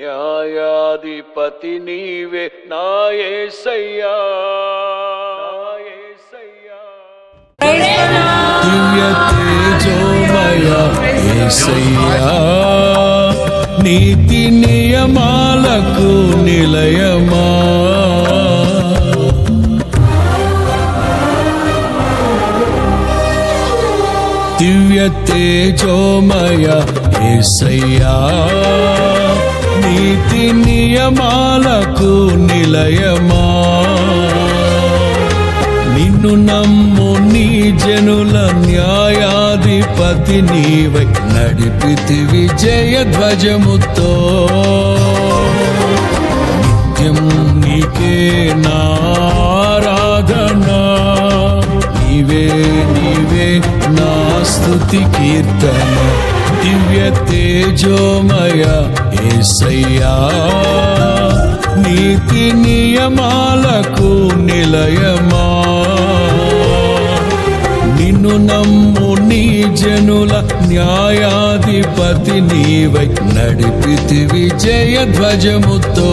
న్యాయాధిపతి నీవే నా యేసయ్యా, దివ్య తేజోమయ యేసయ్యా, నీతి నియమాలకు నిలయమా, దివ్య తేజోమయ యేసయ్యా, నీతి నియమాలకు నిలయమా, నిన్ను నమ్ము నీ జనుల న్యాయాధిపతి నీవై నడిపితి విజయ ధ్వజముతో, నిత్యం నీకే నారాధనా, నీవే నీవే నా స్తుతి కీర్తన, దివ్య తేజోమయ యేసయ్యా, నీతి నియమాలకు నిలయమా, నిన్ను నమ్ము నీ జనుల న్యాయాధిపతి నీవై నడిపితి విజయ ధ్వజముతో.